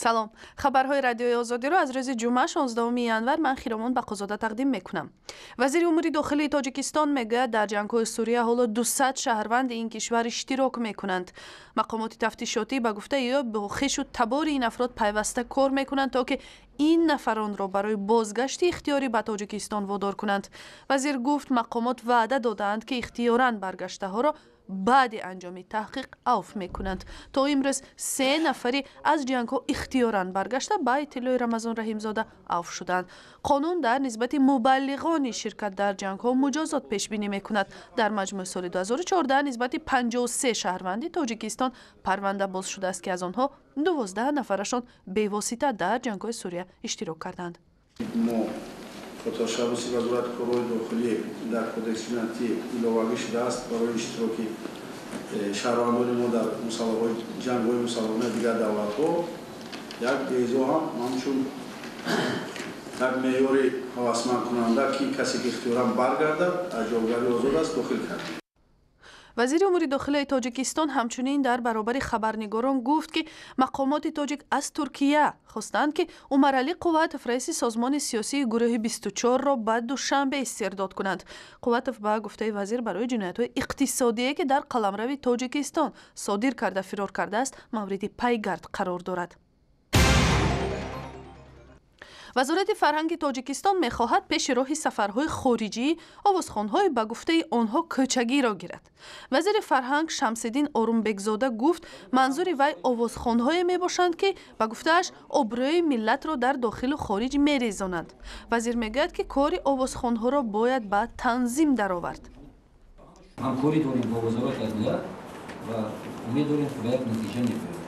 سلام. خبرهای رادیوی آزادی رو از روز جمعه 16 ینور من خیرامان بقازاده تقدیم میکنم. وزیر امور داخلی تاجیکستان میگه در جنگ‌های سوریه حالا 200 شهروند این کشور اشتراک میکنند. مقامات تفتیشاتی به گفته یا به خویش و تبار این افراد پیوسته کار میکنند تا که این نفران را برای بازگشت اختیاری به تاجیکستان وادار کنند. وزیر گفت مقامات وعده دادند که اختیاراً برگشته ها را بعد انجام تحقیق عفو میکنند. تا امروز 3 نفری از جنگ ها اختیاراً برگشته به اطلاع رمضان رحیمزاده عفو شدند. قانون در نسبت مبلغان شرکت در جنگ ها مجازات پیش بینی میکند. در مجموع سال 2014 نسبت 53 شهروند تاجیکستان پرونده باز شده است که از آنها 12 نفرشان بی‌واسطه در جنگ های سوریه اشتراک کردند. فتاشابوسی وزارت کارهای داخلی در کدکس جنایتی ایلاوگی شده است برای اشتراک شهروندان ما در جنگ‌های مسلحانه دیگر دولت‌ها یک ایزا هم همچون یک معیار هوسمند کننده که کسی که اختیاراً برگردد از جاوداری آزاد است داخل کرد. وزیر امور داخلی تاجیکستان همچنین در برابر خبرنگاران گفت که مقامات تاجیک از ترکیه خواستند که عمر علی قوتف رئیس سازمان سیاسی گروه 24 را بعد دوشنبه استرداد کنند. قوتف به گفته وزیر برای جنایت‌های اقتصادی که در قلمرو تاجیکستان صادر کرده فرار کرده است مورد پیگرد قرار دارد. وزارت فرهنگ تاجیکستان می‌خواهد پیش راه سفرهای خارجی آوازخوان‌های به گفته آنها کوچگی را گیرد. وزیر فرهنگ شمس‌الدین آرومبگزاده گفت منظور وی آوازخوان‌های میباشند که به گفته‌اش آبروی ملت را در داخل و خارج می‌ریزانند. وزیر میگوید که کار آوازخوان‌ها را باید به تنظیم درآورد. همکاری داریم با وزارت عدلیه و امیدواریم که به یک نتیجه می‌رسیم.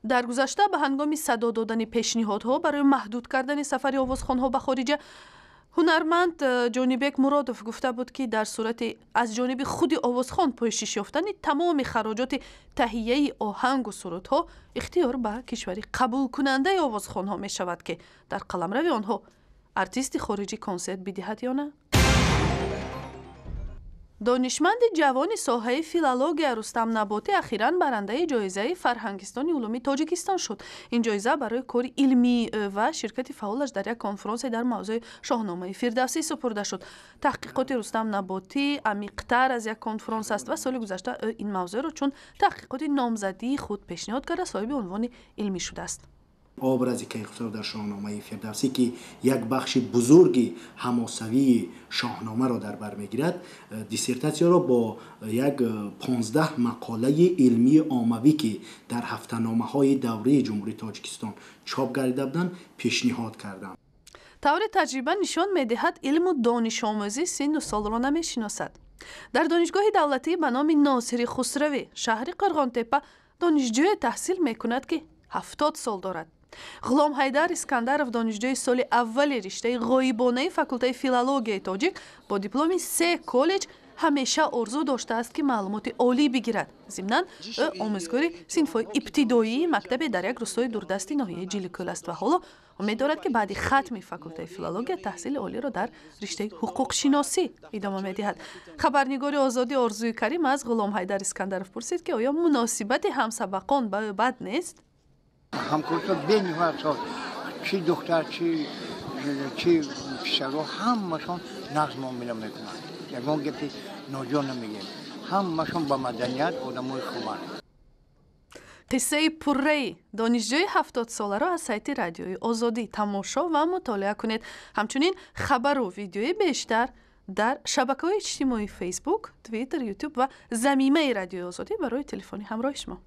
در گذشته به هنگام صدا دادن پیشنهادها برای محدود کردن سفر آوازخوان‌ها به خارج، هنرمند جانیبک مرادوف گفته بود که در صورت از جانب خود آوازخوان پوشش یافتن تمام خراجات تهیه آهنگ و سرودها اختیار به کشوری قبول کننده آوازخوان‌ها می شود که در قلمرو آنها ارتیست خارجی کنسرت بدهد یا نه. دانشمند جوان ساحه فیلولوژی رستم نباتی اخیراً برنده جایزه فرهنگستان علومی تاجیکستان شد. این جایزه برای کار علمی و شرکت فعالش در یک کنفرانس در موضوع شاهنامه فردوسی سپرده شد. تحقیقات رستم نباتی عمیق‌تر از یک کنفرانس است و سال گذشته این موضوع را چون تحقیقات نامزدی خود پیشنهاد کرده صاحب عنوان علمی شده است. آبرز کیخسرو در شاهنامه فردوسی که یک بخش بزرگی حماسوی شاهنامه را در بر میگیرد، دیسرتاسیا را با یک 15 مقاله علمی عاموی که در هفته‌نامه‌های دوره جمهوری تاجیکستان چاپ گردیده بودند پیشنهاد کردند. طور تجربه نشان می‌دهد علم و دانش آموزی سن و سال را نمی‌شناسد. در دانشگاه دولتی به نام ناصری خسروی شهر قرغانتپه دانشجوی تحصیل می‌کند که 70 سال دارد. غلام حیدر اسکندرов دانشجوی سال اول رشته غایبانه فاکولته فیلولوژی تاجیک با دیپلم 3 کالج همیشه آرزو داشته است که معلومات عالی بگیرد. ضمناً او آموزگار صنف‌های ابتدایی مکتب در یک روستای دوردست ناحیه جیلیکل است و حالا امید دارد که بعد ختم فاکولته فیلولوژی تحصیل عالی را در رشته حقوق شناسی ادامه می‌دهد. خبرنگار آزادی آرزوی کریم از غلام حیدر اسکندرov پرسید که آیا مناسبت همسبقان با بد نیست؟ همکارتا بین‌ها چی دختر چی پسرها همشون نظم معامله میکنند. یگان گپی ناجا نمیگیم. همشون با مدنیت آدمای خوبند. قصه پره‌ای دانشجوی 70 ساله را از سایت رادیوی آزادی تماشا و مطالعه کنید. همچنین خبر و ویدیوی بیشتر در شبکه‌های اجتماعی فیسبوک، توییتر، یوتیوب و ضمیمه رادیوی آزادی برای تلفنی همراه شما.